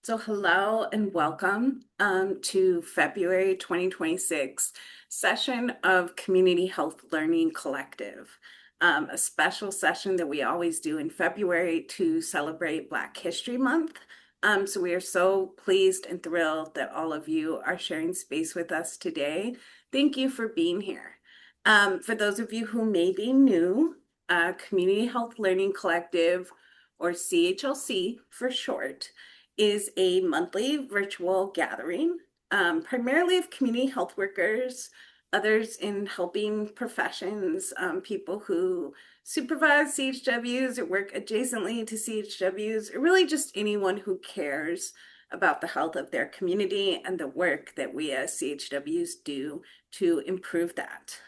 So hello and welcome to February 2026 session of Community Health Learning Collective, a special session that we always do in February to celebrate Black History Month. So we are so pleased and thrilled that all of you are sharing space with us today. Thank you for being here. For those of you who may be new, Community Health Learning Collective, or CHLC for short, is a monthly virtual gathering, primarily of community health workers, others in helping professions, people who supervise CHWs or work adjacently to CHWs, or really just anyone who cares about the health of their community and the work that we as CHWs do to improve that.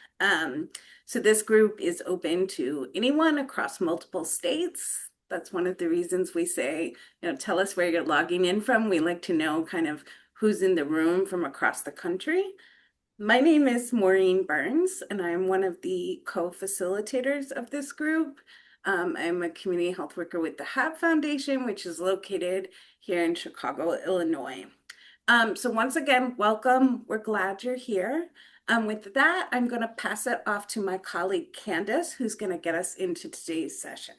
So this group is open to anyone across multiple states. That's one of the reasons we say, tell us where you're logging in from. We like to know kind of who's in the room from across the country. My name is Maureen Burns, and I'm one of the co-facilitators of this group. I'm a community health worker with the HAB Foundation, which is located here in Chicago, Illinois. So once again, welcome. We're glad you're here. With that, I'm going to pass it off to my colleague Candace, who's going to get us into today's session.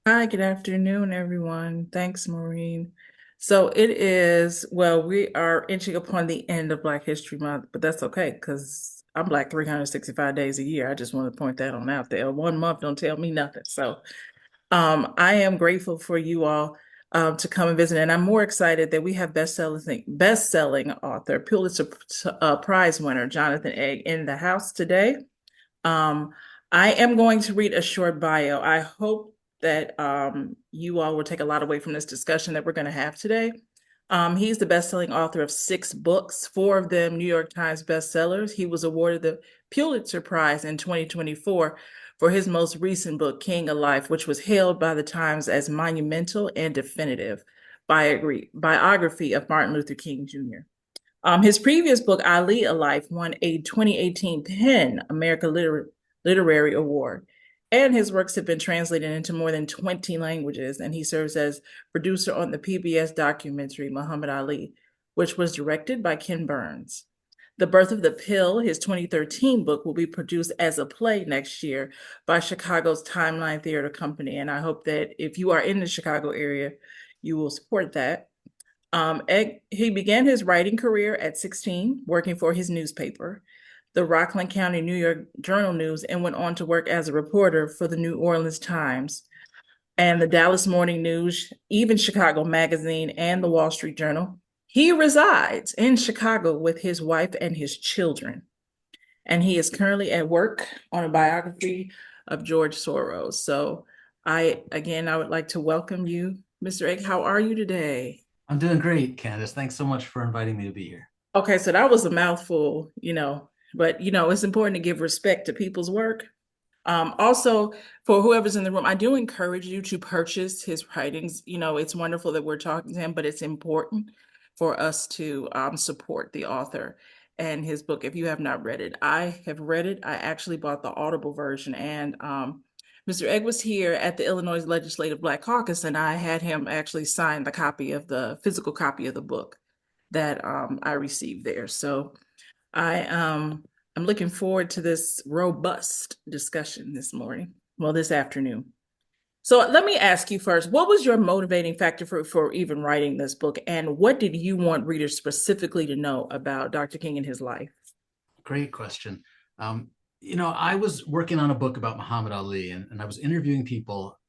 Hi, good afternoon, everyone. Thanks, Maureen. So we are inching upon the end of Black History Month, but that's okay because I'm Black 365 days a year. I just want to point that on out there. 1 month don't tell me nothing. I am grateful for you all to come and visit, and I'm more excited that we have best-selling author, Pulitzer Prize winner Jonathan Eig in the house today. Um, I am going to read a short bio. I hope that you all will take a lot away from this discussion that we're going to have today. He's the best-selling author of 6 books, 4 of them New York Times bestsellers. He was awarded the Pulitzer Prize in 2024 for his most recent book, King of Life, which was hailed by the Times as monumental and definitive biography of Martin Luther King Jr. His previous book, Ali a Life, won a 2018 PEN America Literary Award, and his works have been translated into more than 20 languages, and he serves as producer on the PBS documentary Muhammad Ali, which was directed by Ken Burns. The Birth of the Pill, his 2013 book, will be produced as a play next year by Chicago's Timeline Theater Company, and I hope that if you are in the Chicago area, you will support that. He began his writing career at 16, working for his newspaper, the Rockland County New York Journal News, and went on to work as a reporter for the New Orleans Times and the Dallas Morning News, even Chicago Magazine and the Wall Street Journal. He resides in Chicago with his wife and his children, and he is currently at work on a biography of George Soros. So I would like to welcome you, Mr. Eig. How are you today? I'm doing great, Candace. Thanks so much for inviting me to be here. Okay, so that was a mouthful, but it's important to give respect to people's work. Also, for whoever's in the room, I do encourage you to purchase his writings. It's wonderful that we're talking to him, but it's important for us to support the author and his book. If you have not read it, I have read it. I actually bought the Audible version, and Mr. Egg was here at the Illinois Legislative Black Caucus, and I had him actually sign the physical copy of the book that I received there. So I'm looking forward to this robust discussion this afternoon. So let me ask you first, what was your motivating factor for even writing this book, and what did you want readers specifically to know about Dr. King and his life? Great question. I was working on a book about Muhammad Ali, and I was interviewing people,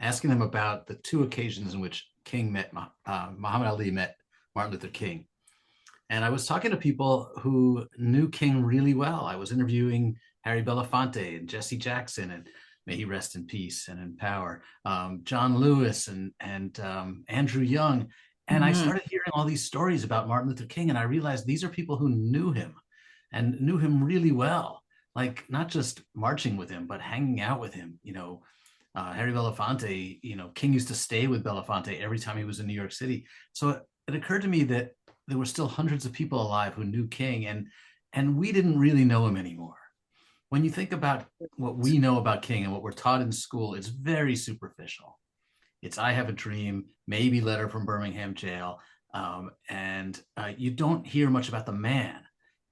asking them about the 2 occasions in which Muhammad Ali met Martin Luther King. And I was talking to people who knew King really well. I was interviewing Harry Belafonte and Jesse Jackson, and may he rest in peace and in power, John Lewis and Andrew Young. And I started hearing all these stories about Martin Luther King, and I realized these are people who knew him and knew him really well, like not just marching with him, but hanging out with him. Harry Belafonte, King used to stay with Belafonte every time he was in New York City. So it occurred to me that there were still hundreds of people alive who knew King, and we didn't really know him anymore. When you think about what we know about King and what we're taught in school, it's very superficial. It's I Have a Dream, maybe Letter from Birmingham Jail, and you don't hear much about the man.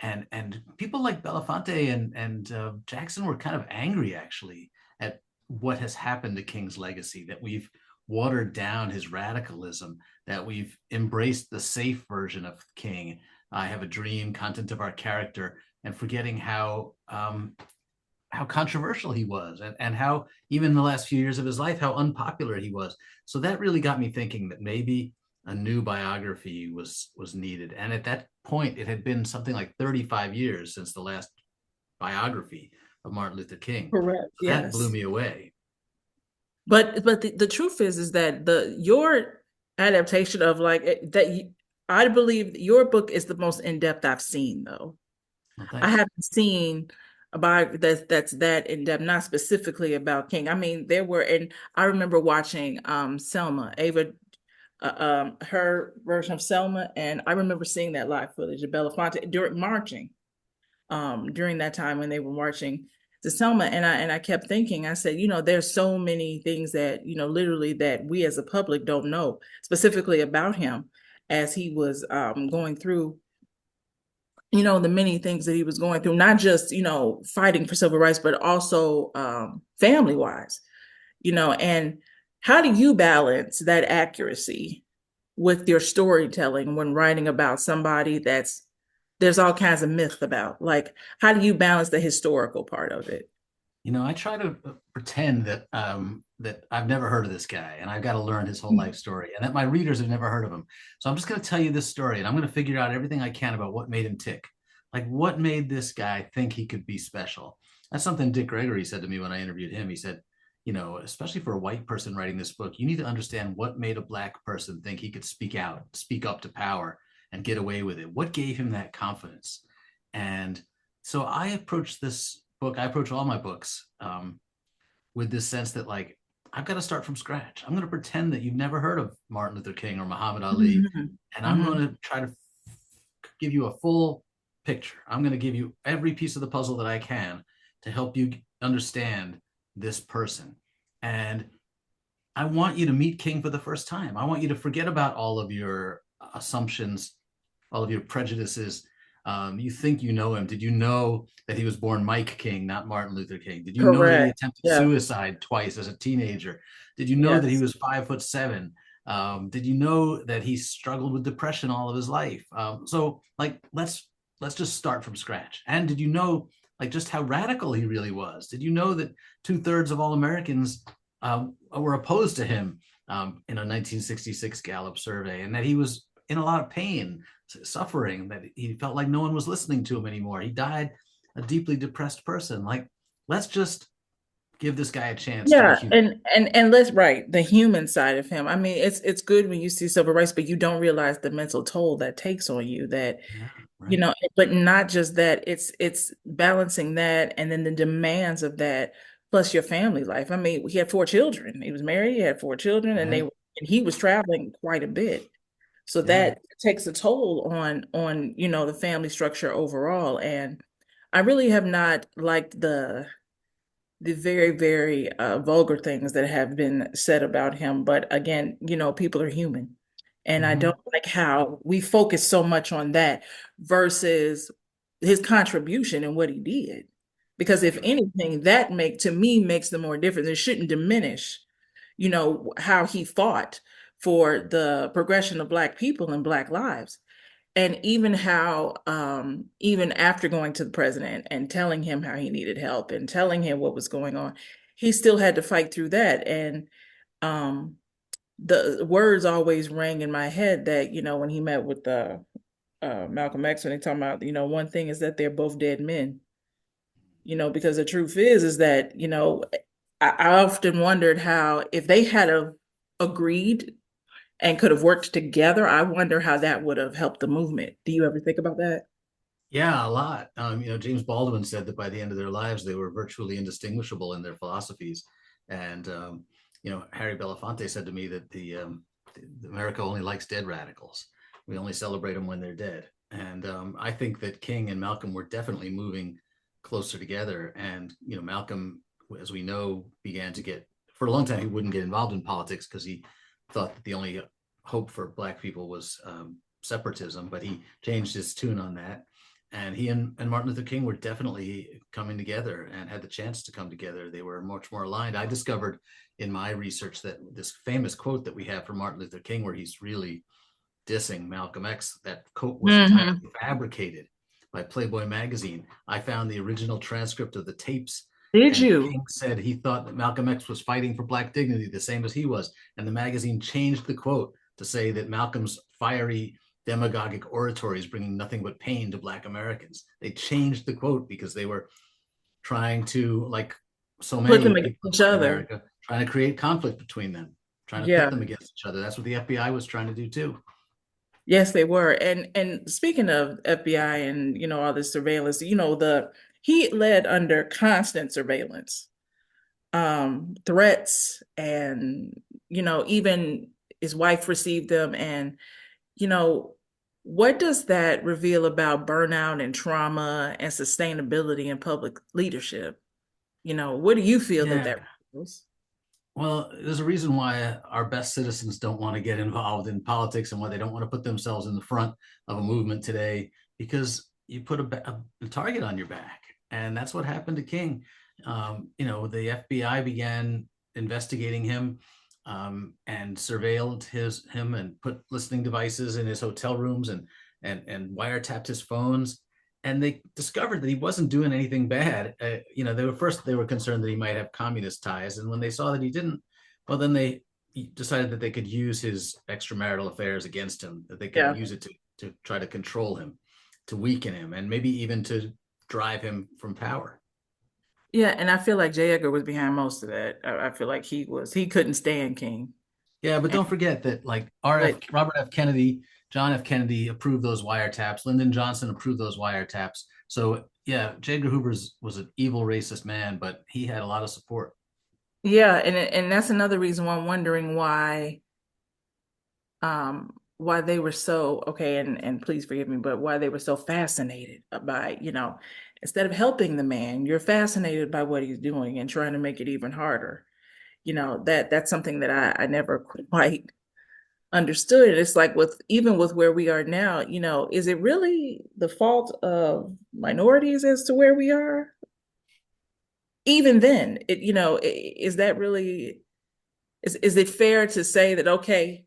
And people like Belafonte and Jackson were kind of angry actually at what has happened to King's legacy, that we've watered down his radicalism, that we've embraced the safe version of King, I Have a Dream, content of our character, and forgetting how controversial he was, and how even in the last few years of his life, how unpopular he was. So that really got me thinking that maybe a new biography was needed. And at that point, it had been something like 35 years since the last biography of Martin Luther King. Correct. So that blew Yes. me away. But the truth is that your adaptation of like I believe your book is the most in-depth I've seen though. Well, I thanks. haven't seen a biography that's that in depth, not specifically about King. I mean, there were, and I remember watching Selma, Ava, her version of Selma, and I remember seeing that live footage of Belafonte during marching, during that time when they were marching to Selma, and I kept thinking, I said, there's so many things that literally that we as a public don't know specifically about him as he was going through the many things that he was going through, not just, fighting for civil rights, but also family wise, and how do you balance that accuracy with your storytelling when writing about somebody there's all kinds of myth about? Like, how do you balance the historical part of it? I try to pretend that I've never heard of this guy, and I've got to learn his whole life story, and that my readers have never heard of him. So I'm just going to tell you this story, and I'm going to figure out everything I can about what made him tick. Like, what made this guy think he could be special? That's something Dick Gregory said to me when I interviewed him. He said, especially for a white person writing this book, you need to understand what made a black person think he could speak out, speak up to power, and get away with it. What gave him that confidence? And so I approach all my books with this sense that, like, I've got to start from scratch. I'm going to pretend that you've never heard of Martin Luther King or Muhammad Ali, Mhm. and I'm going Mhm. to try to give you a full picture. I'm going to give you every piece of the puzzle that I can to help you understand this person. And I want you to meet King for the first time. I want you to forget about all of your assumptions, all of your prejudices. You think you know him. Did you know that he was born Mike King, not Martin Luther King? Did you know that he Correct. attempted Yeah. suicide twice as a teenager? Did you know that he Yes. was 5'7"? Did you know that he struggled with depression all of his life? So, like, let's just start from scratch. And did you know, like, just how radical he really was? Did you know that 2/3 of all Americans were opposed to him in a 1966 Gallup survey, and that he was in a lot of pain, suffering, that he felt like no one was listening to him anymore? He died a deeply depressed person. Like, let's just give this guy a chance to be Yeah, human. and let's right, the human side of him. I mean, it's good when you see civil rights, but you don't realize the mental toll that takes on you. That Yeah, right. but not just that. It's balancing that and then the demands of that, plus your family life. I mean, he had 4 children. He was married. He had 4 children, and Right. he was traveling quite a bit. So Yeah. that takes a toll on the family structure overall. And I really have not liked the very, very vulgar things that have been said about him. But again, people are human. And I Mm-hmm. don't like how we focus so much on that versus his contribution and what he did. Because if anything, that to me makes the more difference. It shouldn't diminish, how he fought for the progression of Black people and Black lives, and even how even after going to the president and telling him how he needed help and telling him what was going on, he still had to fight through that. And um the words always rang in my head that when he met with the Malcolm X, when they talking about one thing is that they're both dead men, because the truth is that I often wondered how if they had agreed and could have worked together, I wonder how that would have helped the movement. Do you ever think about that? Yeah, a lot. James Baldwin said that by the end of their lives, they were virtually indistinguishable in their philosophies. And Harry Belafonte said to me that the America only likes dead radicals. We only celebrate them when they're dead. And I think that King and Malcolm were definitely moving closer together. And Malcolm, as we know, began to get for a long time, he wouldn't get involved in politics because he thought that the only hope for Black people was separatism, but he changed his tune on that. And he and Martin Luther King were definitely coming together and had the chance to come together. They were much more aligned. I discovered in my research that this famous quote that we have from Martin Luther King, where he's really dissing Malcolm X, that quote was entirely fabricated by Playboy magazine. I found the original transcript of the tapes. Did And you? King said he thought that Malcolm X was fighting for Black dignity the same as he was. And the magazine changed the quote to say that Malcolm's fiery demagogic oratory is bringing nothing but pain to Black Americans. They changed the quote because they were trying to, like so Put many them against people each in other. America, trying to create conflict between them, trying to Yeah. pit them against each other. That's what the FBI was trying to do too. Yes, they were. And speaking of FBI and all this surveillance, he led under constant surveillance, threats, and even his wife received them. And you know, what does that reveal about burnout and trauma and sustainability in public leadership? What do you feel that Yeah. reveals? Well, there's a reason why our best citizens don't want to get involved in politics and why they don't want to put themselves in the front of a movement today, because you put a target on your back. And that's what happened to King. The FBI began investigating him and surveilled him and put listening devices in his hotel rooms and wiretapped his phones. And they discovered that he wasn't doing anything bad. They were concerned that he might have communist ties, and when they saw that he didn't, well, then they decided that they could use his extramarital affairs against him, that they could Yeah. use it to try to control him, to weaken him, and maybe even to drive him from power. Yeah, and I feel like J. Edgar was behind most of that. I feel like he couldn't stand King. Yeah, but And, don't forget that like but Robert F. Kennedy, John F. Kennedy approved those wiretaps. Lyndon Johnson approved those wiretaps. So yeah, J. Edgar Hoover was an evil racist man, but he had a lot of support. yeah, and that's another reason why I'm wondering why they were so okay, and please forgive me, but why they were so fascinated by, instead of helping the man, you're fascinated by what he's doing and trying to make it even harder. That's something that I never quite understood. It's like even with where we are now, is it really the fault of minorities as to where we are? Even then, is that really is it fair to say that okay,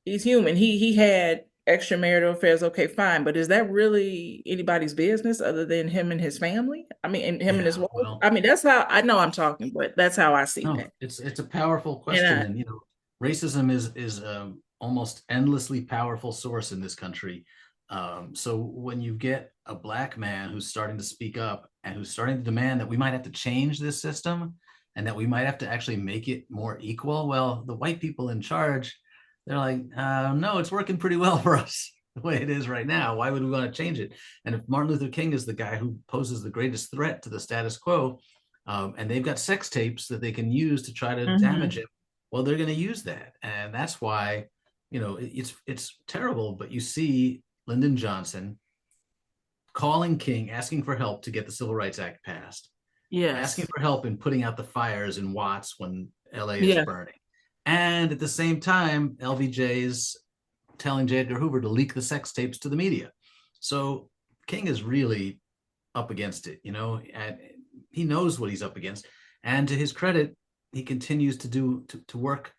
he's human. He had extramarital affairs. Okay, fine. But is that really anybody's business other than him and his family? I mean, and him and his Yeah, wife. well, I mean, that's how I know I'm talking, but that's how I see no, that. it's a powerful And question, and racism is almost endlessly powerful source in this country. So when you get a Black man who's starting to speak up and who's starting to demand that we might have to change this system and that we might have to actually make it more equal, well, the white people in charge, they're like, no, it's working pretty well for us the way it is right now. Why would we want to change it? And if Martin Luther King is the guy who poses the greatest threat to the status quo, and they've got sex tapes that they can use to try to damage Mhm. him, well, they're going to use that. And that's why, it's terrible. But you see Lyndon Johnson calling King, asking for help to get the Civil Rights Act passed, asking Yes. for help in putting out the fires in Watts when LA is Yeah. burning. And at the same time, LBJ is telling J. Edgar Hoover to leak the sex tapes to the media. So King is really up against it, and he knows what he's up against. And to his credit, he continues to work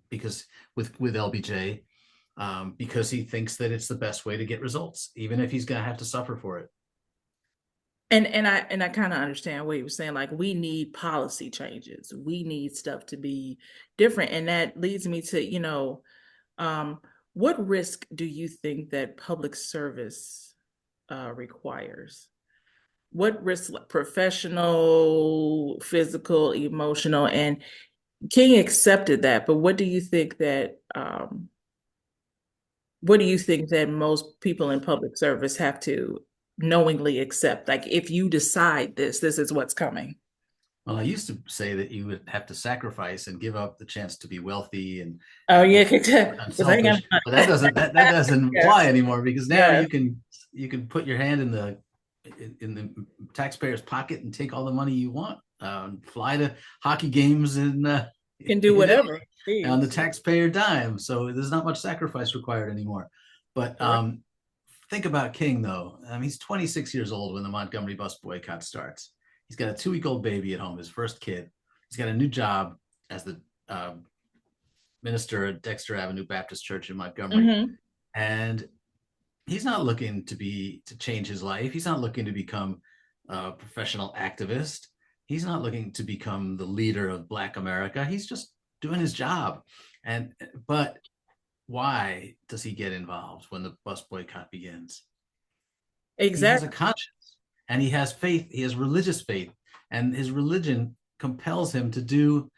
because with LBJ, because he thinks that it's the best way to get results, even if he's going to have to suffer for it. And I kind of understand what he was saying. Like we need policy changes. We need stuff to be different. And that leads me to, um, what risk do you think that public service requires? What risk, like professional, physical, emotional, and King accepted that, but what do you think that most people in public service have to knowingly accept? Like if you decide this is what's coming. Well, I used to say that you would have to sacrifice and give up the chance to be wealthy Oh and yeah, be because I ain't got unselfish, but that doesn't yes, apply anymore, because now yes. you can put your hand in the taxpayer's pocket and take all the money you want, fly to hockey games Can do It is whatever. on the Please. taxpayer dime, so there's not much sacrifice required anymore. But Right. think about King, though. He's 26 years old when the Montgomery bus boycott starts. He's got a 2-week-old baby at home, his first kid. He's got a new job as the uh, minister at Dexter Avenue Baptist Church in Montgomery, Hmm. and he's not looking to change his life. He's not looking to become a professional activist. He's not looking to become the leader of Black America. He's just doing his job. And but why does he get involved when the bus boycott begins? He has a Exactly. conscience and he has faith. He has religious faith, and his religion compels him to do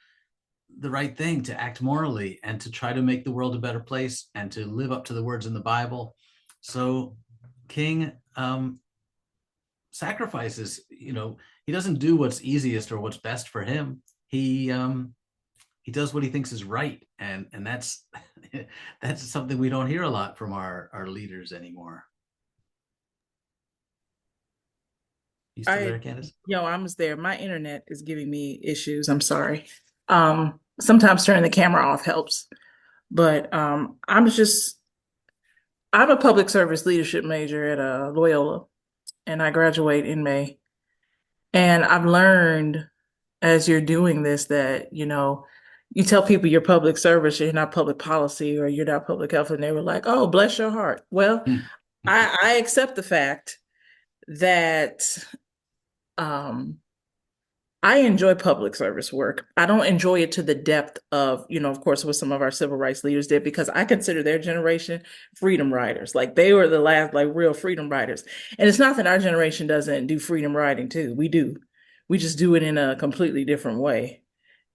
the right thing, to act morally, and to try to make the world a better place and to live up to the words in the Bible. So King sacrifices. He doesn't do what's easiest or what's best for him. He does what he thinks is right, and that's that's something we don't hear a lot from our leaders anymore. You still I, there, Candace? I'm there. My internet is giving me issues. I'm sorry. Sometimes turning the camera off helps, but I'm a public service leadership major at Loyola, and I graduate in May. And I've learned as you're doing this that, you tell people you're public service, you're not public policy, or you're not public health, and they were like, oh, bless your heart. Well, I accept the fact that um, I enjoy public service work. I don't enjoy it to the depth of, of course, what some of our civil rights leaders did, because I consider their generation freedom riders. Like they were the last, like real freedom riders. And it's not that our generation doesn't do freedom riding too. We do. We just do it in a completely different way.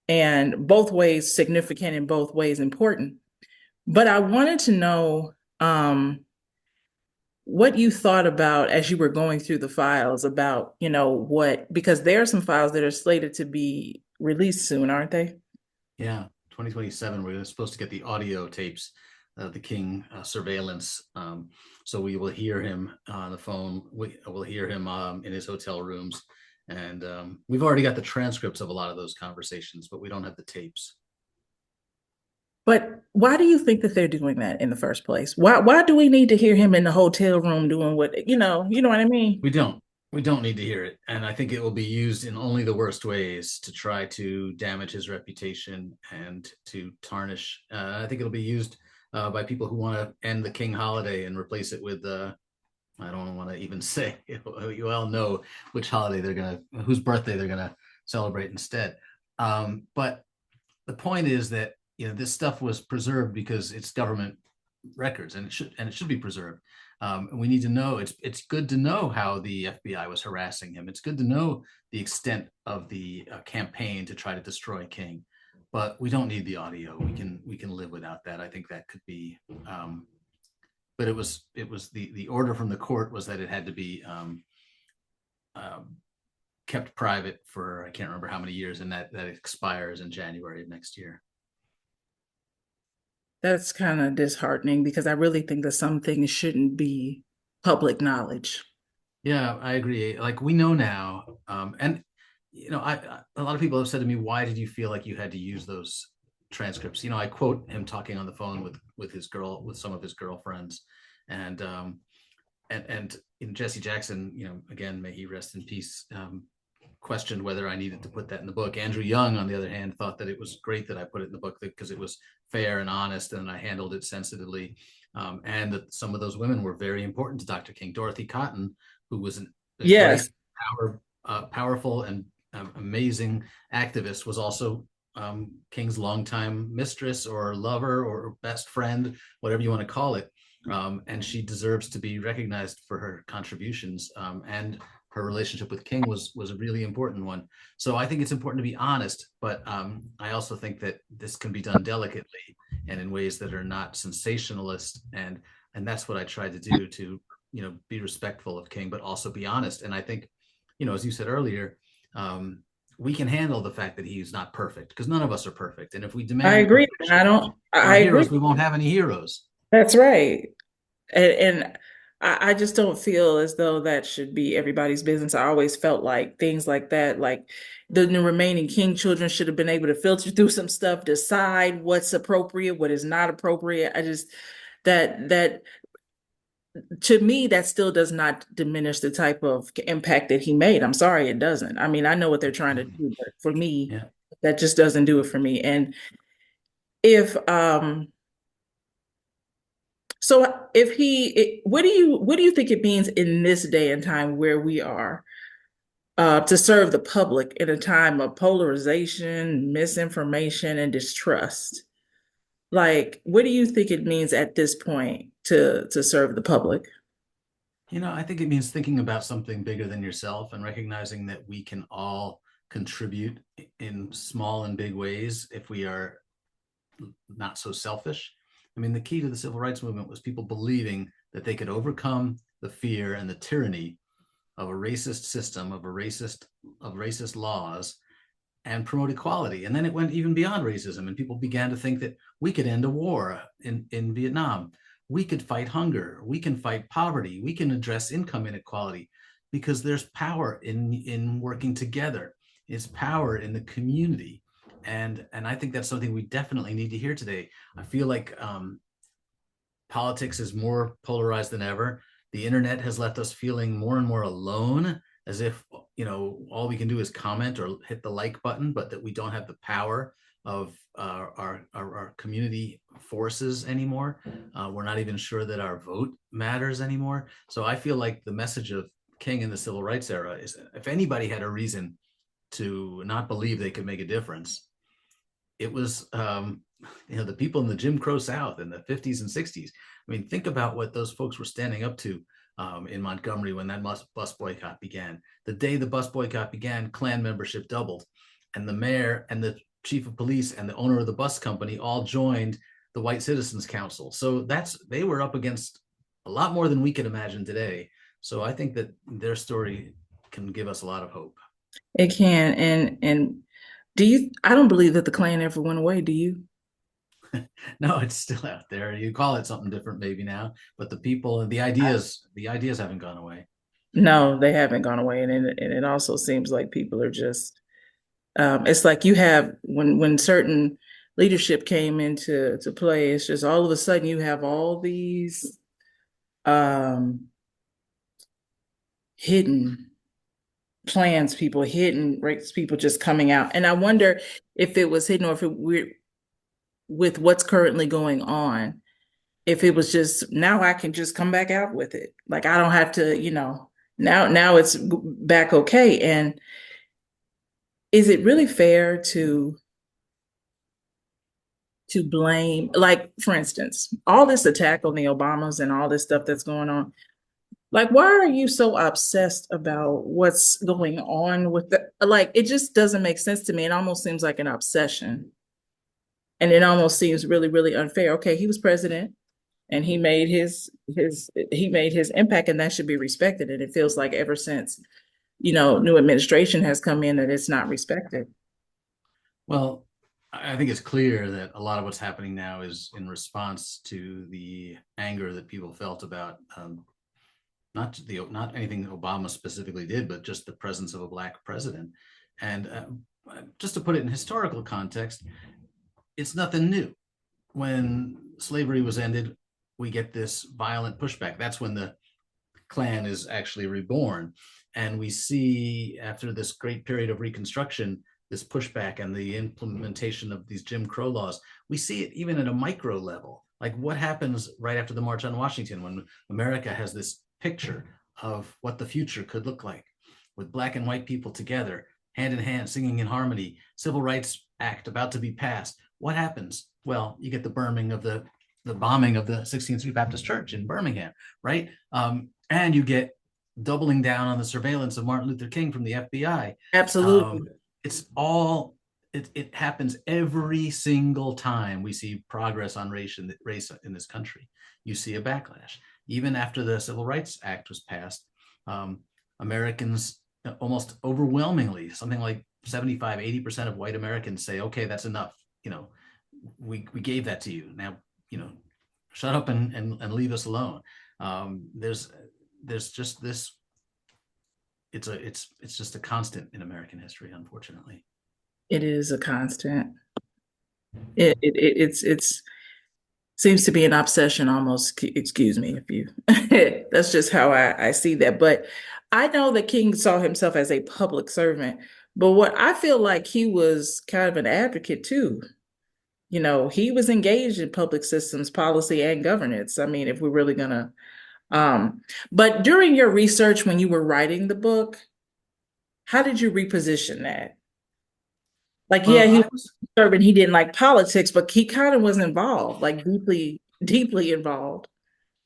And both ways significant and both ways important. But I wanted to know what you thought about as you were going through the files about, because there are some files that are slated to be released soon, aren't they? Yeah, 2027. We're supposed to get the audio tapes of the King surveillance. So we will hear him on the phone. We will hear him in his hotel rooms. And we've already got the transcripts of a lot of those conversations, but we don't have the tapes. But why do you think that they're doing that in the first place? Why do we need to hear him in the hotel room doing what, you know what I mean? We don't. We don't need to hear it. And I think it will be used in only the worst ways to try to damage his reputation and to tarnish. I think it'll be used by people who want to end the King holiday and replace it with, I don't want to even say, you all know which holiday whose birthday they're going to celebrate instead. But the point is that, this stuff was preserved because it's government records, and it should be preserved. And we need to know. It's good to know how the FBI was harassing him. It's good to know the extent of the campaign to try to destroy King. But we don't need the audio. We can live without that. I think that could be. But it was the order from the court was that it had to be kept private for, I can't remember how many years, and that expires in January of next year. That's kind of disheartening because I really think that some things shouldn't be public knowledge. Yeah, I agree. Like we know now, and a lot of people have said to me, "Why did you feel like you had to use those transcripts?" I quote him talking on the phone with some of his girlfriends, and in Jesse Jackson, again, may he rest in peace. Questioned whether I needed to put that in the book. Andrew Young, on the other hand, thought that it was great that I put it in the book because it was fair and honest, and I handled it sensitively, and that some of those women were very important to Dr. King. Dorothy Cotton, who was a great, Yes. powerful, and amazing activist, was also King's longtime mistress or lover or best friend, whatever you want to call it. And she deserves to be recognized for her contributions. And her relationship with King was a really important one. So I think it's important to be honest, but I also think that this can be done delicately and in ways that are not sensationalist. And that's what I tried to do, to be respectful of King, but also be honest. And I think, as you said earlier, we can handle the fact that he's not perfect, because none of us are perfect. And if we I demand agree. perfection I from our agree. heroes, we won't have any heroes. That's right. And I just don't feel as though that should be everybody's business. I always felt like things like that, like the remaining King children should have been able to filter through some stuff, decide what's appropriate, what is not appropriate. I just that to me, that still does not diminish the type of impact that he made. I'm sorry, it doesn't. I mean, I know what they're trying to do, but for me, Yeah. that just doesn't do it for me. And if so if what do you think it means in this day and time where we are to serve the public in a time of polarization, misinformation, and distrust? Like, what do you think it means at this point to serve the public? I think it means thinking about something bigger than yourself and recognizing that we can all contribute in small and big ways if we are not so selfish. I mean, the key to the civil rights movement was people believing that they could overcome the fear and the tyranny of a racist system, of racist laws, and promote equality. And then it went even beyond racism, and people began to think that we could end a war in Vietnam. We could fight hunger. We can fight poverty. We can address income inequality, because there's power in working together. It's power in the community. And I think that's something we definitely need to hear today. I feel like politics is more polarized than ever. The internet has left us feeling more and more alone, as if all we can do is comment or hit the like button, but that we don't have the power of our community forces anymore. We're not even sure that our vote matters anymore. So I feel like the message of King in the civil rights era is, if anybody had a reason to not believe they could make a difference, it was the people in the Jim Crow South in the 50s and 60s. I mean, think about what those folks were standing up to in Montgomery when that bus boycott began. The day the bus boycott began, Klan membership doubled, and the mayor and the chief of police and the owner of the bus company all joined the White Citizens Council. So they were up against a lot more than we can imagine today. So I think that their story can give us a lot of hope. It can. And I don't believe that the Klan ever went away, do you? No, it's still out there. You call it something different maybe now, but the people and the ideas haven't gone away. No, they haven't gone away. And it also seems like people are just it's like you have when certain leadership came into to play, it's just all of a sudden you have all these um hidden plans, people, hidden race people just coming out. And I wonder if it was hidden or if we're with what's currently going on, if it was just now I can just come back out with it. Like I don't have to, now it's back okay. And is it really fair to blame, like for instance, all this attack on the Obamas and all this stuff that's going on? Like, why are you so obsessed about what's going on with like, it just doesn't make sense to me. It almost seems like an obsession. And it almost seems really, really unfair. Okay, he was president and he made his impact, and that should be respected. And it feels like ever since, new administration has come in that it's not respected. Well, I think it's clear that a lot of what's happening now is in response to the anger that people felt about not anything Obama specifically did, but just the presence of a Black president. And just to put it in historical context, it's nothing new. When slavery was ended, we get this violent pushback. That's when the Klan is actually reborn. And we see, after this great period of Reconstruction, this pushback and the implementation of these Jim Crow laws. We see it even at a micro level. Like what happens right after the March on Washington, when America has this picture of what the future could look like, with Black and white people together, hand in hand, singing in harmony, Civil Rights Act about to be passed. What happens? Well, you get the bombing of the 16th Street Baptist Church in Birmingham, right? And you get doubling down on the surveillance of Martin Luther King from the FBI. Absolutely. It happens every single time we see progress on race in this country. You see a backlash. Even after the Civil Rights Act was passed, Americans almost overwhelmingly, something like 75, 80% of white Americans say, okay, that's enough. We gave that to you. Now, shut up and leave us alone. There's just this. It's just a constant in American history, unfortunately. It is a constant. It's seems to be an obsession almost. Excuse me if you. That's just how I see that. But I know that King saw himself as a public servant. But what I feel like he was kind of an advocate too. He was engaged in public systems policy and governance. I mean, if we're really gonna, um, but during your research when you were writing the book, how did you reposition that? Like, yeah, Well, he I was was urban, he didn't like politics, but he kind of was involved, like deeply, deeply involved.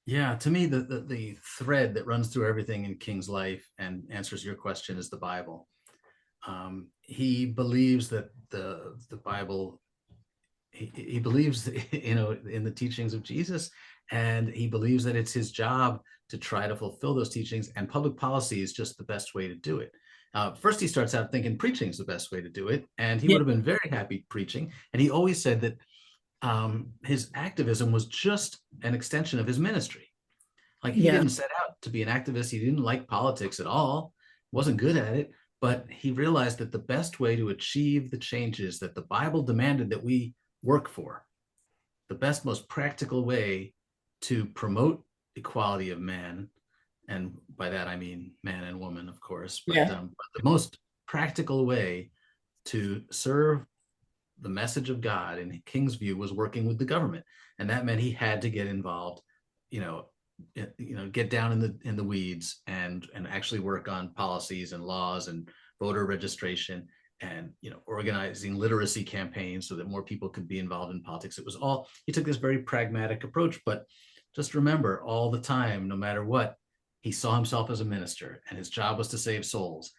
Yeah, to me, the thread that runs through everything in King's life and answers your question is the Bible. He believes that the Bible. He believes, in the teachings of Jesus, and he believes that it's his job to try to fulfill those teachings. And public policy is just the best way to do it. First, he starts out thinking preaching is the best way to do it, and he Yeah, would have been very happy preaching. And he always said that his activism was just an extension of his ministry. Like he yeah, didn't set out to be an activist. He didn't like politics at all, wasn't good at it, but he realized that the best way to achieve the changes that the Bible demanded that we work for, the best, most practical way to promote equality of man, and by that I mean man and woman, of course, yeah. but the most practical way to serve the message of God in King's view was working with the government, and that meant he had to get involved, you know, get down in the weeds and actually work on policies and laws and voter registration and organizing literacy campaigns so that more people could be involved in politics. It was all he took this very pragmatic approach, but just remember all the time, no matter what, he saw himself as a minister, and his job was to save souls.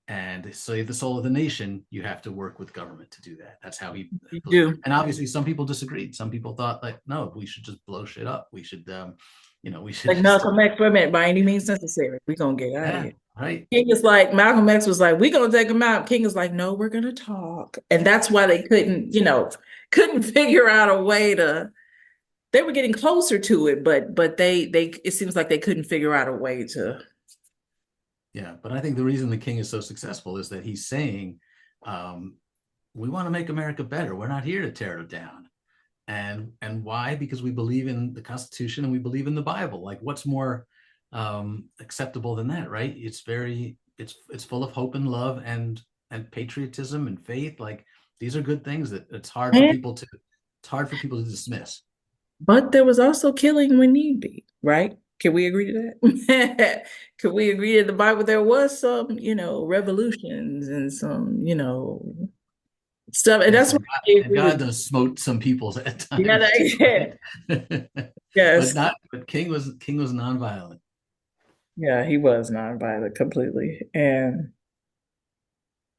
And to save the soul of the nation, you have to work with government to do that. That's how he You believed. do. And obviously, some people disagreed. Some people thought, like, no, we should just blow shit up. We should, we should Like just, Malcolm X, wait by any means necessary. We're gonna get out of yeah, here. right. King is like, Malcolm X was like, we're gonna take him out. King is like, no, we're gonna talk. And that's why they couldn't figure out a way to they were getting closer to it, but they it seems like they couldn't figure out a way to. Yeah. But I think the reason the king is so successful is that he's saying, um, we want to make America better. We're not here to tear it down. And why? Because we believe in the Constitution and we believe in the Bible. Like, what's more acceptable than that, right? It's full of hope and love and patriotism and faith. Like, these are good things that it's hard for people to dismiss. But there was also killing when need be, right? Can we agree to that? Can we agree in the Bible there was some, revolutions and some, stuff, and that's Yes, why I and agree with God does smote some people at yeah, times too, yeah, right? yes, But King was nonviolent. yeah, he was nonviolent completely, and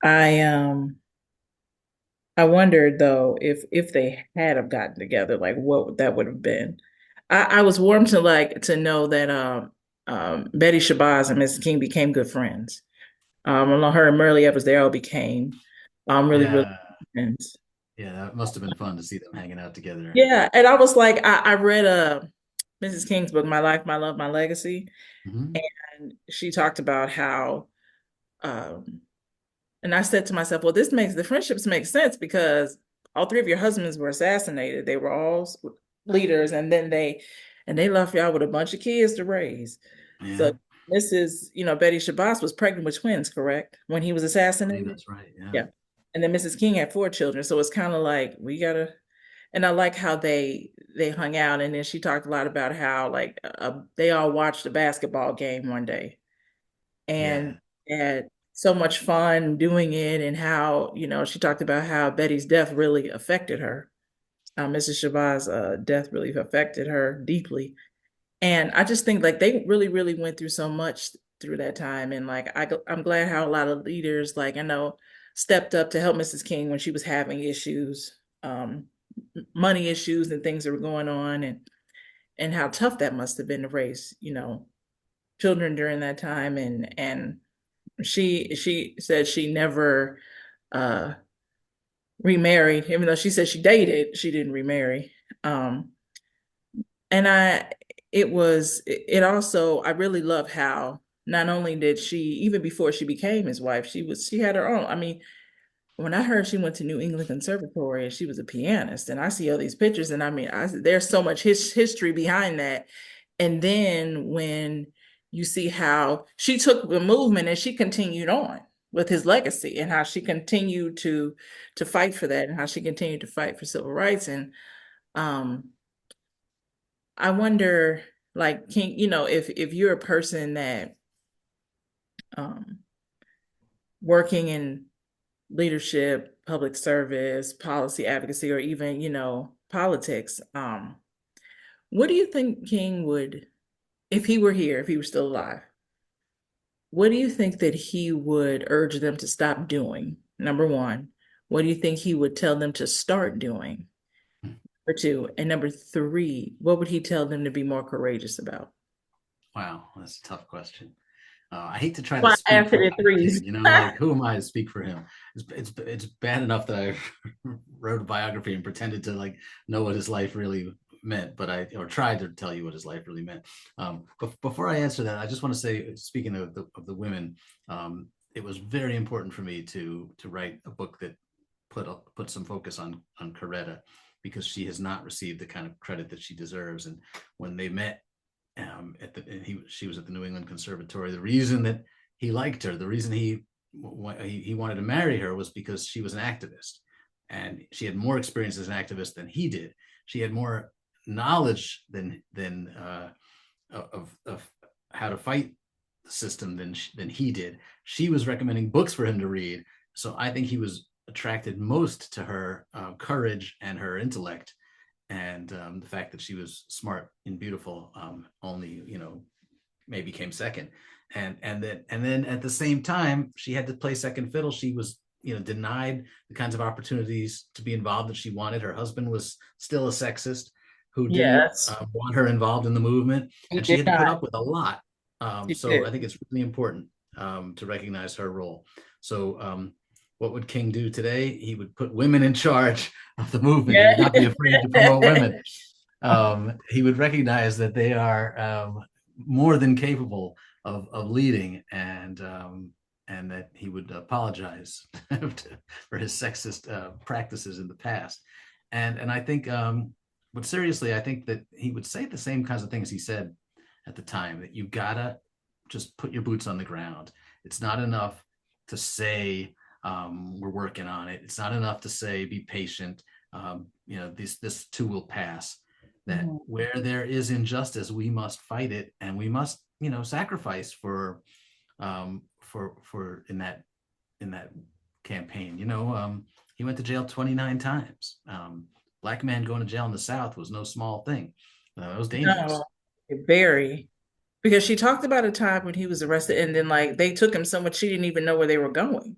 I I wondered though if they had have gotten together, like what that would have been. I was warmed to like to know that Betty Shabazz and Mrs. King became good friends. Along her and Murray Evans, they all became really, really Yeah, good friends. yeah, that must have been fun to see them hanging out together. Yeah, and I was like, I read Mrs. King's book, My Life, My Love, My Legacy, Mhm. and she talked about how um and I said to myself, well, this makes the friendships make sense because all three of your husbands were assassinated. They were all leaders, and then they left y'all with a bunch of kids to raise. So Yeah, Betty Shabazz was pregnant with twins, correct? When he was I believe assassinated? that's right. Yeah, Yeah. And then Mrs. King had four children. So it's kind of like we gotta and I like how they hung out. And then she talked a lot about how like they all watched a basketball game one day and yeah, had so much fun doing it and how, she talked about how Betty's death really affected her. Mrs. Shabazz' death really affected her deeply. And I just think like they really, really went through so much through that time. And like I'm glad how a lot of leaders, like I know, stepped up to help Mrs. King when she was having issues, money issues and things that were going on and how tough that must have been to raise, children during that time and she said she never uh remarried, even though she said she dated, she didn't remarry. Um and I it also, I really love how not only did she, even before she became his wife, she had her own. I mean, when I heard she went to New England Conservatory and she was a pianist, and I see all these pictures, and I mean, there's so much history behind that. And then when you see how she took the movement and she continued on with his legacy, and how she continued to fight for that, and how she continued to fight for civil rights. And um, I wonder, like, if you're a person that um, working in leadership, public service, policy advocacy, or even, politics. What do you think King would, if he were here, if he were still alive, what do you think that he would urge them to stop doing? Number one, what do you think he would tell them to start doing? Number two, and number three, what would he tell them to be more courageous about? Wow, that's a tough question. I hate to try to Why speak after for the threes? King, like who am I to speak for him? It's bad enough that I wrote a biography and pretended to like know what his life really meant, but or tried to tell you what his life really meant. But before I answer that, I just want to say, speaking of the women, it was very important for me to write a book that put some focus on Coretta, because she has not received the kind of credit that she deserves. And when they met, she was at the New England Conservatory. The reason that he liked her, the reason he wanted to marry her, was because she was an activist, and she had more experience as an activist than he did. She had more knowledge than of how to fight the system than he did. She was recommending books for him to read, so I think he was attracted most to her courage and her intellect, and the fact that she was smart and beautiful only maybe came second. And then at the same time, she had to play second fiddle. She was denied the kinds of opportunities to be involved that she wanted. Her husband was still a sexist who didn't Yes, want her involved in the movement, he and she did had to put not. up with a lot. He So I did. think it's really important to recognize her role. So what would King do today? He would put women in charge of the movement. He would not be afraid to promote Yeah. women. He would recognize that they are more than capable of leading, and that he would apologize for his sexist practices in the past. And I think, but seriously, I think that he would say the same kinds of things he said at the time, that you gotta just put your boots on the ground. It's not enough to say we're working on it. It's not enough to say be patient. This too will pass. That Mhm. where there is injustice, we must fight it, and we must sacrifice for in that campaign. He went to jail 29 times. Black man going to jail in the South was no small thing. It was No, dangerous. very. Because she talked about a time when he was arrested, and then like they took him somewhere she didn't even know where they were going.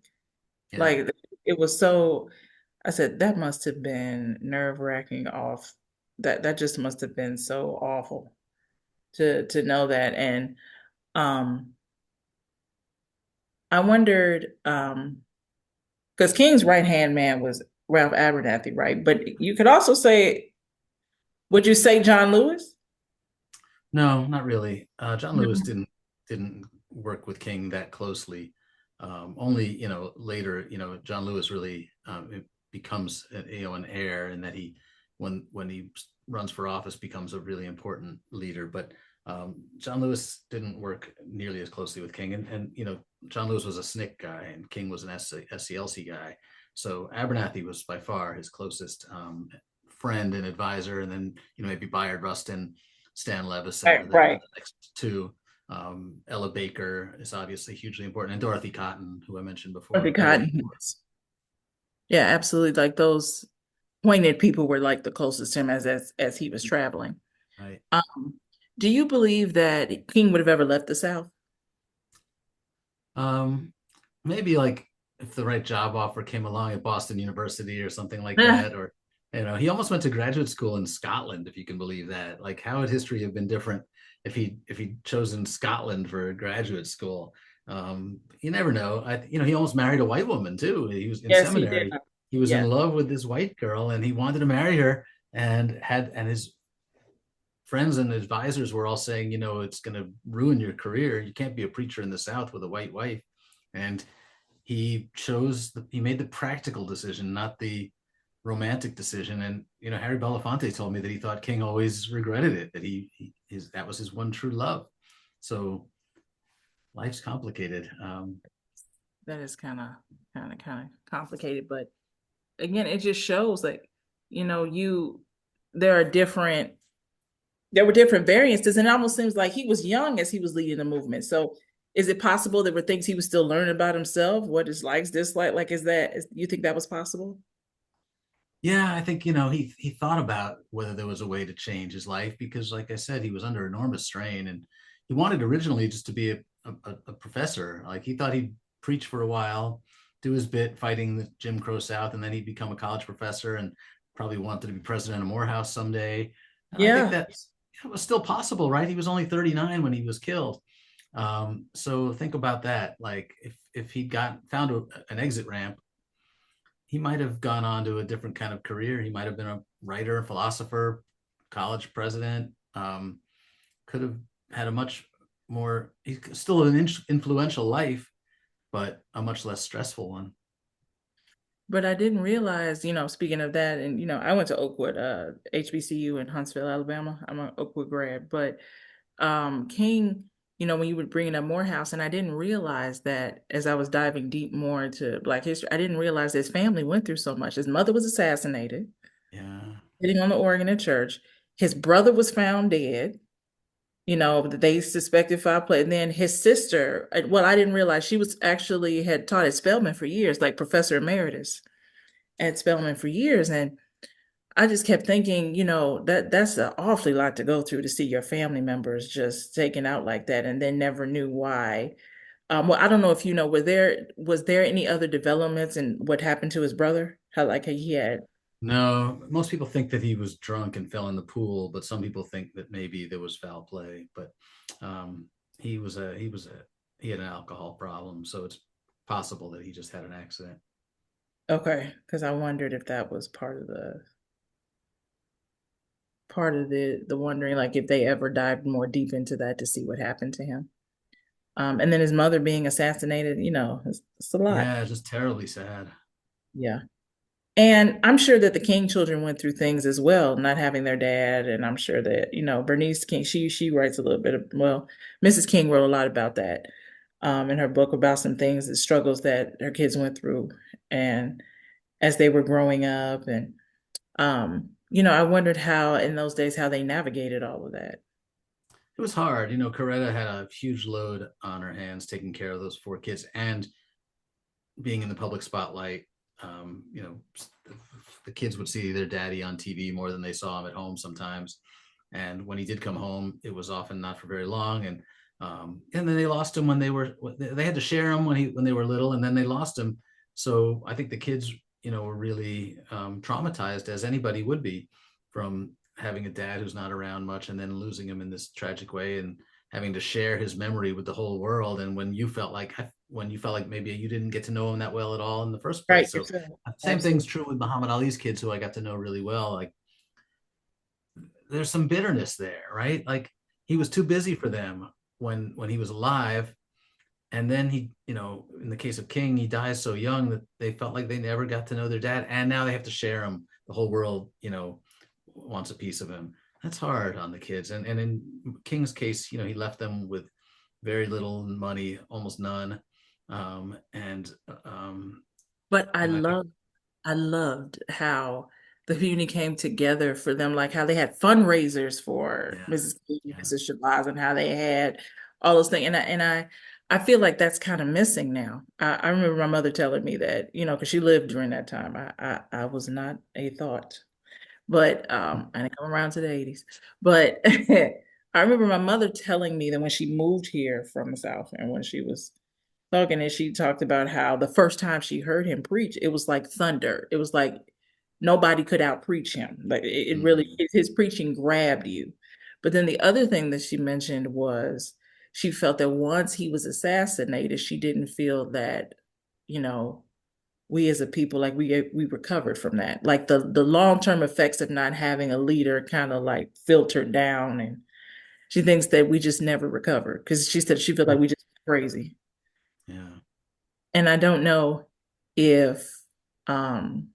Yeah. Like it was so, I said that must have been nerve-wracking off. That just must have been so awful to know that. And um I wondered, because King's right-hand man was Ralph Abernathy, right? But you could also say, would you say John Lewis? No, not really. John Lewis No. didn't work with King that closely. Only later, John Lewis really it becomes an heir, and that he when he runs for office becomes a really important leader. But John Lewis didn't work nearly as closely with King, and John Lewis was a SNCC guy, and King was an SCLC guy. So Abernathy was by far his closest friend and advisor, and then maybe Bayard Rustin, Stan Levison Right, are right. the next two. Ella Baker is obviously hugely important, and Dorothy Cotton, who I mentioned Dorothy before, very Cotton. important. Yeah, absolutely. Like those pointed people were like the closest to him as he was traveling. Right. Um, do you believe that King would have ever left the South? Um, Maybe like if the right job offer came along at Boston University or something like Eh, that, or he almost went to graduate school in Scotland, if you can believe that. Like, how would history have been different if he'd chosen Scotland for graduate school? You never know. He almost married a white woman too. He was in yes, he did. seminary. He was in Yeah. love with this white girl, and he wanted to marry her, and his friends and advisors were all saying, it's going to ruin your career. You can't be a preacher in the South with a white wife. And he made the practical decision, not the romantic decision. And, Harry Belafonte told me that he thought King always regretted it, that that was his one true love. So life's complicated. That is kind of complicated, but again, it just shows that, you know, you there are different there were different variances, and it almost seems like he was young as he was leading the movement. So is it possible there were things he was still learning about himself, what his likes, dislike? Like, you think that was possible? Yeah, I think, he thought about whether there was a way to change his life because, like I said, he was under enormous strain, and he wanted originally just to be a professor. Like, he thought he'd preach for a while, do his bit fighting the Jim Crow South, and then he'd become a college professor and probably wanted to be president of Morehouse someday. And I think Yeah. that was still possible, right? He was only 39 when he was killed. So think about that. Like, if he found an exit ramp, he might have gone on to a different kind of career. He might have been a writer, philosopher, college president. Could have had a much more, he's still an influential life, but a much less stressful one. But I didn't realize, speaking of that, and I went to Oakwood, HBCU in Huntsville, Alabama. I'm an Oakwood grad, but King, when you were bringing up Morehouse, and I didn't realize that as I was diving deep more into Black history, I didn't realize his family went through so much. His mother was assassinated, Yeah. sitting on the organ at church. His brother was found dead. They suspected foul play. And then his sister, well, I didn't realize she was actually had taught at Spelman for years, like Professor Emeritus at Spelman for years. And I just kept thinking, that's an awfully lot to go through to see your family members just taken out like that, and then never knew why. Well, I don't know if was there any other developments in what happened to his brother? How like he had. No, most people think that he was drunk and fell in the pool, but some people think that maybe there was foul play. But um, he had an alcohol problem, so it's possible that he just had an accident. Okay, because I wondered if that was part of the wondering, like if they ever dived more deep into that to see what happened to him. And then his mother being assassinated, it's a lot. Yeah, just terribly sad. Yeah. And I'm sure that the King children went through things as well, not having their dad. And I'm sure that, Bernice King, she writes a little bit of, well, Mrs. King wrote a lot about that in her book about some things, the struggles that her kids went through and as they were growing up. And, I wondered how in those days, how they navigated all of that. It was hard. Coretta had a huge load on her hands taking care of those four kids and being in the public spotlight. Um, you know, the kids would see their daddy on TV more than they saw him at home sometimes. And when he did come home, it was often not for very long. And then they lost him when they had to share him when they were little, and then they lost him. So I think the kids, were really traumatized, as anybody would be, from having a dad who's not around much and then losing him in this tragic way and having to share his memory with the whole world. And when you felt like maybe you didn't get to know him that well at all in the first Right. place. So Yourself. same thing's Absolutely. true with Muhammad Ali's kids, who I got to know really well. Like, there's some bitterness there, right? Like, he was too busy for them when he was alive, and then in the case of King, he dies so young that they felt like they never got to know their dad, and now they have to share him. The whole world, wants a piece of him. That's hard on the kids. And in King's case, he left them with very little money, almost none. And But I I think, love I loved how the community came together for them, like how they had fundraisers for yeah, Mrs. King, yeah. Mrs. Shabazz, and how they had all those things. And I feel like that's kind of missing now. I remember my mother telling me that, because she lived during that time. I was not a thought, but I didn't come around to the 80s. But I remember my mother telling me that when she moved here from the South and when she was talking and she talked about how the first time she heard him preach, it was like thunder. It was like nobody could out preach him. Like it really, Mm. his preaching grabbed you. But then the other thing that she mentioned was she felt that once he was assassinated, she didn't feel that, you know, we as a people, like we recovered from that. Like the long-term effects of not having a leader kind of like filtered down, and she thinks that we just never recovered because she said she felt like we just crazy. Yeah. And I don't know if um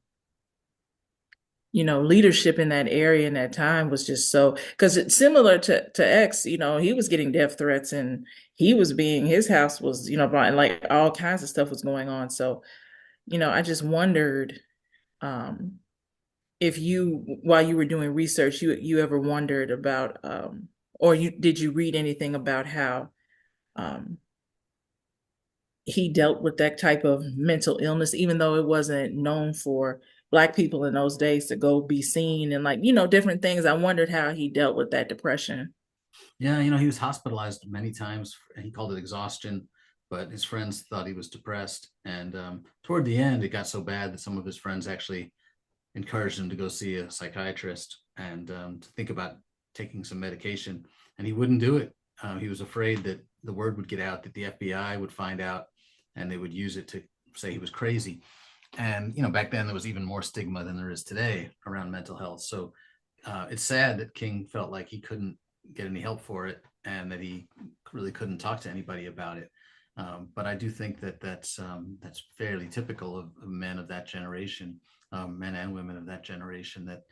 leadership in that area in that time was just so, because it's similar to X, he was getting death threats, and he was being, his house was, like all kinds of stuff was going on. So, I just wondered, um, if you, while you were doing research, you ever wondered about, or did you read anything about how, um, he dealt with that type of mental illness, even though it wasn't known for Black people in those days to go be seen and, like, different things. I wondered how he dealt with that depression. Yeah, he was hospitalized many times. He called it exhaustion, but his friends thought he was depressed. And toward the end, it got so bad that some of his friends actually encouraged him to go see a psychiatrist and to think about taking some medication. And he wouldn't do it. He was afraid that the word would get out, that the FBI would find out, and they would use it to say he was crazy. And back then there was even more stigma than there is today around mental health. So it's sad that King felt like he couldn't get any help for it, and that he really couldn't talk to anybody about it. But I do think that that's fairly typical of men of that generation, men and women of that generation. That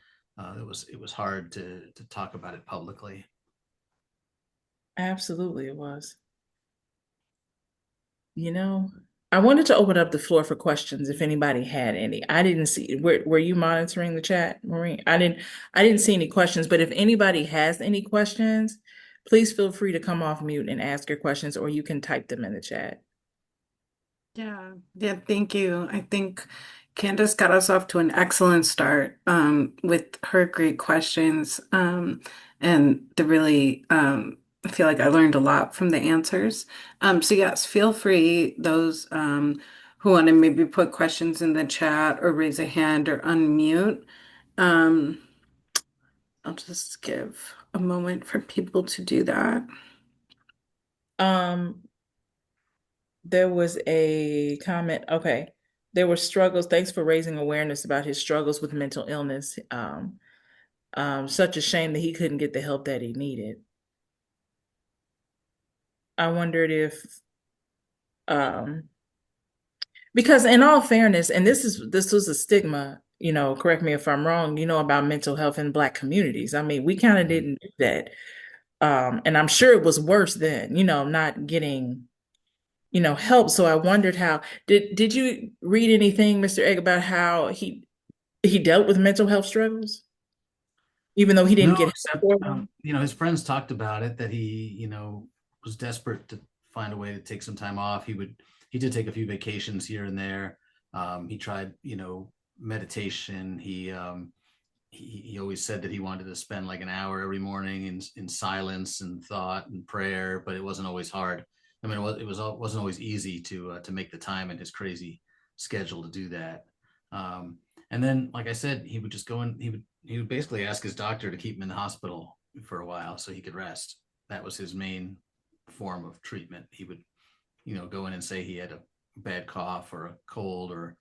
it was hard to talk about it publicly. Absolutely, it was. You know, I wanted to open up the floor for questions if anybody had any. I didn't see, were you monitoring the chat, Maureen? I didn't see any questions, but if anybody has any questions, please feel free to come off mute and ask your questions, or you can type them in the chat. Yeah, thank you. I think Candace got us off to an excellent start with her great questions. And the really, I feel like I learned a lot from the answers. So yes, feel free, those who want to maybe put questions in the chat or raise a hand or unmute. Um, I'll just give a moment for people to do that. Um, there was a comment. Okay. There were struggles. Thanks for raising awareness about his struggles with mental illness. Such a shame that he couldn't get the help that he needed. I wondered if, um, because in all fairness, and this was a stigma, correct me if I'm wrong, about mental health in Black communities. I mean, we kind of didn't do that. And I'm sure it was worse then, not getting, help. So I wondered how, did you read anything, Mr. Egg, about how he dealt with mental health struggles, even though he didn't No, get help except for them? his friends talked about it, that he was desperate to find a way to take some time off. He did take a few vacations here and there. He tried meditation. He always said that he wanted to spend like an hour every morning in silence and thought and prayer, but it wasn't always hard. I mean, wasn't always easy to make the time in his crazy schedule to do that. And then, like I said, he would just go in. He would basically ask his doctor to keep him in the hospital for a while so he could rest. That was his main form of treatment. He would, go in and say he had a bad cough or a cold, or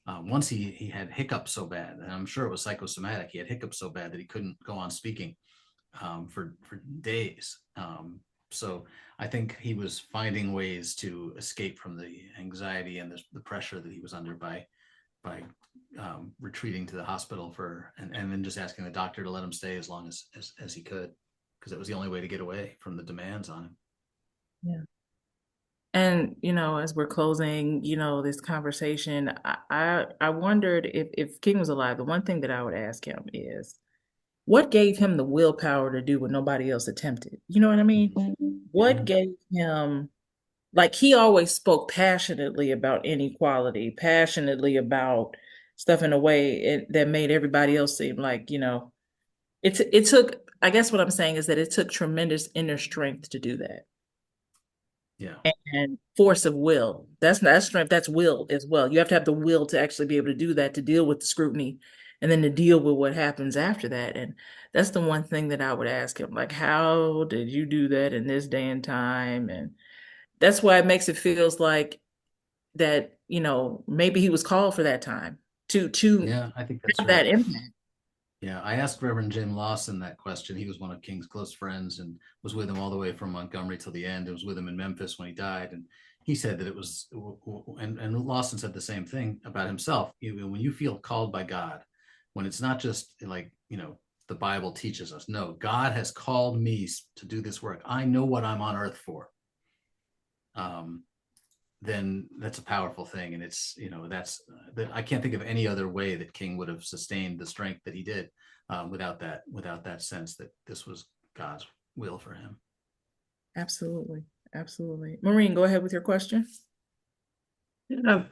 once he had hiccups so bad, and I'm sure it was psychosomatic. He had hiccups so bad that he couldn't go on speaking for days. So I think he was finding ways to escape from the anxiety and the pressure that he was under by retreating to the hospital and then just asking the doctor to let him stay as long as he could, because it was the only way to get away from the demands on him. Yeah. And, as we're closing, this conversation, I wondered if King was alive, the one thing that I would ask him is, what gave him the willpower to do what nobody else attempted? You know what I mean? What Yeah. gave him, like, he always spoke passionately about inequality, passionately about stuff in a way that made everybody else seem like, it took, I guess what I'm saying is that it took tremendous inner strength to do that, Yeah. and force of will. That's strength, that's will as well. You have to have the will to actually be able to do that, to deal with the scrutiny, and then to deal with what happens after that. And that's the one thing that I would ask him, like, how did you do that in this day and time? And that's why it makes it feels like that, maybe he was called for that time to Yeah, I think that's have right. that impact. Yeah, I asked Reverend Jim Lawson that question. He was one of King's close friends and was with him all the way from Montgomery till the end. It was with him in Memphis when he died, and he said that it was. And Lawson said the same thing about himself. When you feel called by God, when it's not just like the Bible teaches us. No, God has called me to do this work. I know what I'm on earth for. Um, then that's a powerful thing, and it's that's that I can't think of any other way that King would have sustained the strength that he did without that sense that this was God's will for him. Absolutely. Absolutely. Maureen, go ahead with your question.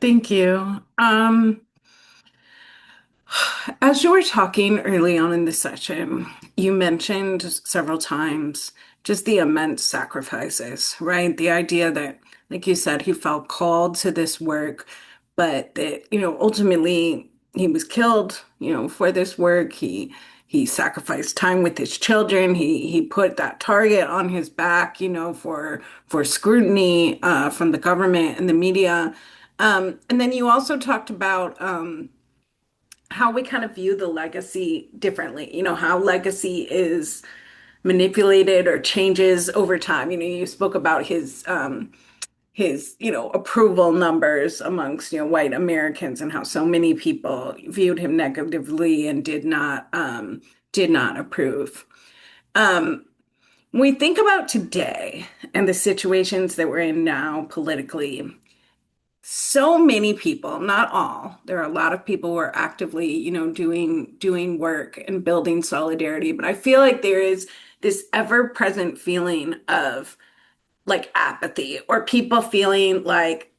Thank you. As you were talking early on in the session, you mentioned several times just the immense sacrifices, right? The idea that, like you said, he felt called to this work, but that, ultimately he was killed, for this work. He sacrificed time with his children. He put that target on his back, for scrutiny from the government and the media. And then you also talked about how we kind of view the legacy differently, how legacy is manipulated or changes over time. You spoke about his approval numbers amongst white Americans and how so many people viewed him negatively and did not approve. Um, when we think about today and the situations that we're in now politically, so many people, not all, there are a lot of people who are actively, doing work and building solidarity, but I feel like there is this ever-present feeling of like apathy or people feeling like,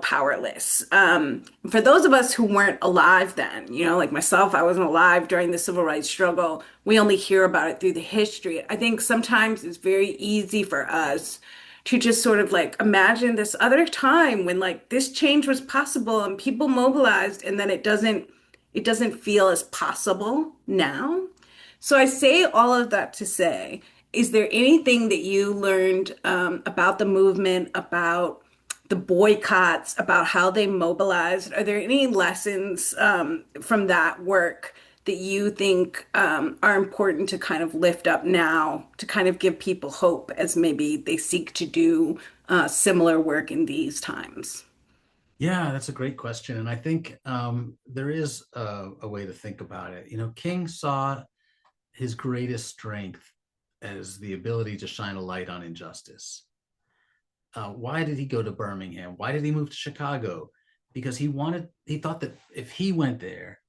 powerless. For those of us who weren't alive then, like myself, I wasn't alive during the civil rights struggle. We only hear about it through the history. I think sometimes it's very easy for us to just sort of like imagine this other time when like this change was possible and people mobilized, and then it doesn't feel as possible now. So I say all of that to say, is there anything that you learned about the movement, about the boycotts, about how they mobilized? Are there any lessons from that work that you think are important to kind of lift up now, to kind of give people hope as maybe they seek to do similar work in these times? Yeah, that's a great question, and I think there is a way to think about it. King saw his greatest strength as the ability to shine a light on injustice. Why did he go to Birmingham? Why did he move to Chicago? Because he thought that if he went there,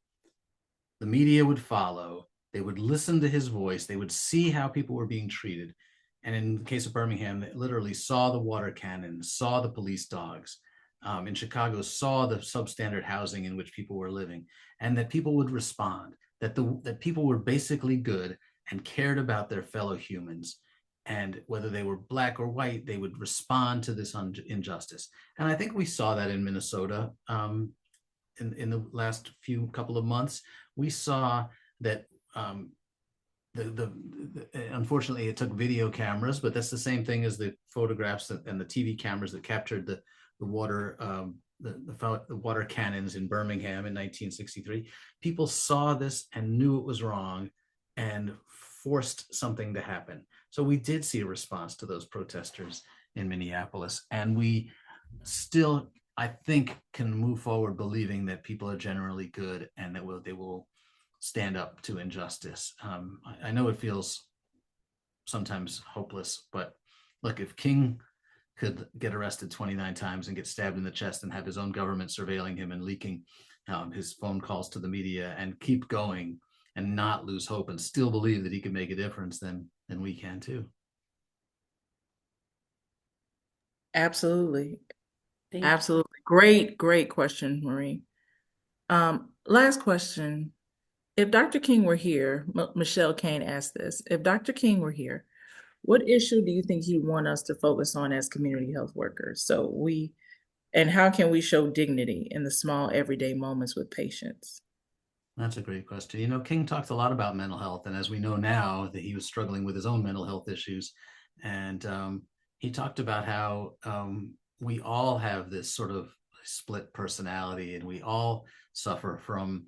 the media would follow, they would listen to his voice, they would see how people were being treated. And in the case of Birmingham, they literally saw the water cannon, saw the police dogs. In Chicago, saw the substandard housing in which people were living, and that people would respond, that people were basically good and cared about their fellow humans, and whether they were black or white, they would respond to this injustice. And I think we saw that in Minnesota in the last few couple of months. We saw that unfortunately it took video cameras, but that's the same thing as the photographs and the TV cameras that captured the water the water cannons in Birmingham in 1963. People saw this and knew it was wrong and forced something to happen. So we did see a response to those protesters in Minneapolis, and we still, I think, can move forward believing that people are generally good and that they will stand up to injustice. I know it feels sometimes hopeless, but look, if King could get arrested 29 times and get stabbed in the chest and have his own government surveilling him and leaking his phone calls to the media and keep going and not lose hope and still believe that he can make a difference, then we can too. Absolutely. Thank you. Absolutely. Great question, Marie. Last question. If Dr. King were here, Michelle Kane asked this, if Dr. King were here, what issue do you think he'd want us to focus on as community health workers? And how can we show dignity in the small everyday moments with patients? That's a great question. King talked a lot about mental health, and as we know now, that he was struggling with his own mental health issues. And he talked about how we all have this sort of split personality, and we all suffer from,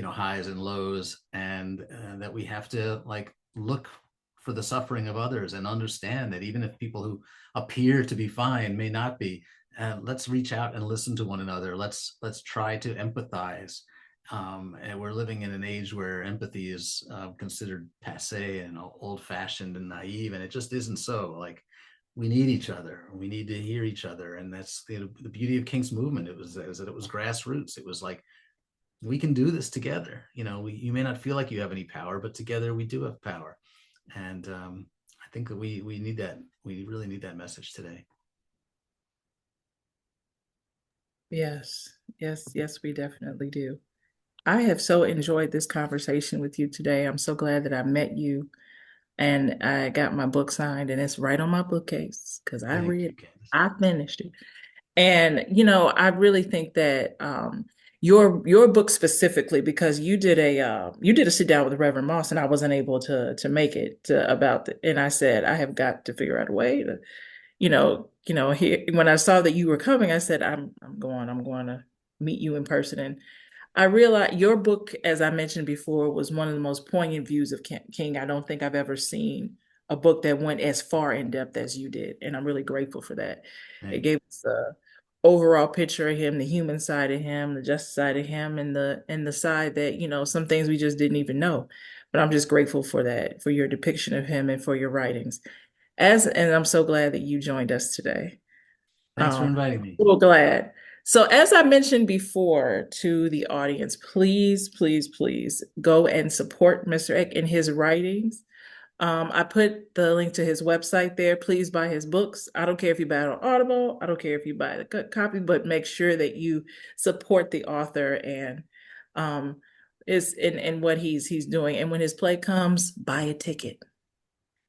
highs and lows, and that we have to like look for the suffering of others and understand that even if people who appear to be fine may not be. Let's reach out and listen to one another. Let's try to empathize. And we're living in an age where empathy is considered passe and old-fashioned and naive, and it just isn't so. Like, we need each other. We need to hear each other, and that's the beauty of King's movement. It was that it was grassroots. It was like, we can do this together. You may not feel like you have any power, but together we do have power. And I think that we need that. We really need that message today. Yes, yes, yes, we definitely do. I have so enjoyed this conversation with you today. I'm so glad that I met you and I got my book signed and it's right on my bookcase because Thank you, Candace. I finished it. And I really think that your book specifically, because you did a sit down with Reverend Moss, and I wasn't able to make it and I said I have got to figure out a way to, when I saw that you were coming, I said I'm going to meet you in person. And I realized your book, as I mentioned before, was one of the most poignant views of King. I don't think I've ever seen a book that went as far in depth as you did, and I'm really grateful for that. It gave us a overall picture of him, the human side of him, the justice side of him, and the side that some things we just didn't even know. But I'm just grateful for that, for your depiction of him and for your writings. And I'm so glad that you joined us today. Thanks for inviting me. Well, glad. So, as I mentioned before to the audience, please, please, please go and support Mr. Eig in his writings. I put the link to his website there. Please buy his books. I don't care if you buy it on Audible. I don't care if you buy the copy, but make sure that you support the author and is in what he's doing. And when his play comes, buy a ticket.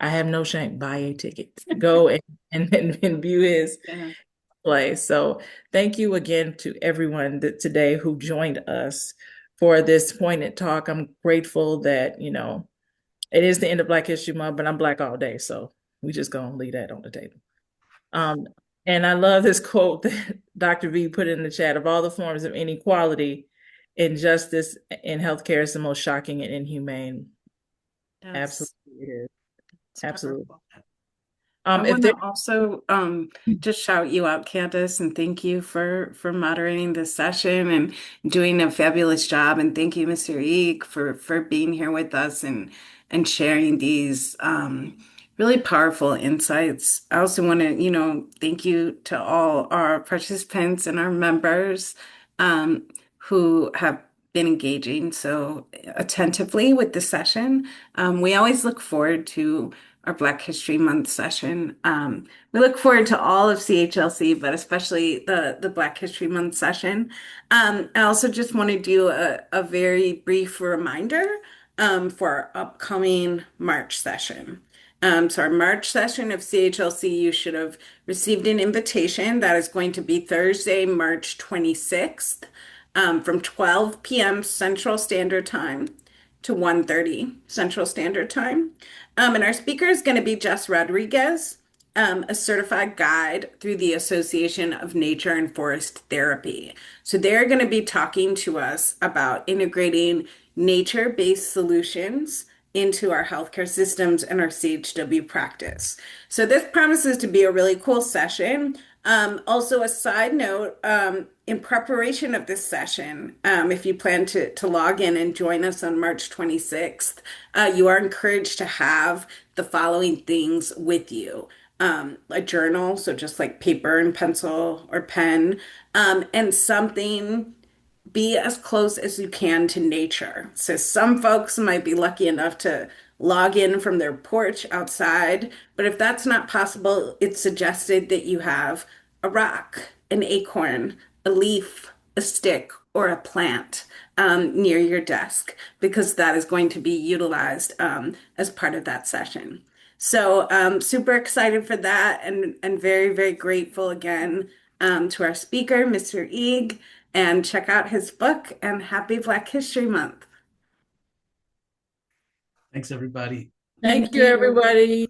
I have no shame. Buy a ticket. Go and view his play. So thank you again to everyone today who joined us for this poignant talk. I'm grateful that, it is the end of Black History Month, but I'm Black all day. So we just gonna leave that on the table. And I love this quote that Dr. V put in the chat: of all the forms of inequality, injustice in healthcare is the most shocking and inhumane. Yes. Absolutely it is. It's absolutely. I want to also just shout you out, Candace, and thank you for moderating this session and doing a fabulous job. And thank you, Mr. Eig, for being here with us and sharing these really powerful insights. I also want to, thank you to all our participants and our members who have been engaging so attentively with the session. We always look forward to our Black History Month session. We look forward to all of CHLC, but especially the Black History Month session. I also just want to do a very brief reminder for our upcoming March session. So our March session of CHLC, you should have received an invitation. That is going to be Thursday, March 26th, from 12 p.m. Central Standard Time to 1:30 Central Standard Time. And our speaker is going to be Jess Rodriguez, a certified guide through the Association of Nature and Forest Therapy. So they're going to be talking to us about integrating nature-based solutions into our healthcare systems and our CHW practice. So this promises to be a really cool session. Also, a side note, in preparation of this session, if you plan to log in and join us on March 26th, you are encouraged to have the following things with you. A journal, so just like paper and pencil or pen, and something. Be as close as you can to nature. So some folks might be lucky enough to log in from their porch outside, but if that's not possible, it's suggested that you have a rock, an acorn, a leaf, a stick, or a plant near your desk, because that is going to be utilized as part of that session. So super excited for that and very, very grateful again to our speaker, Mr. Eig, and check out his book, and happy Black History Month. Thanks, everybody. Thank you, everybody.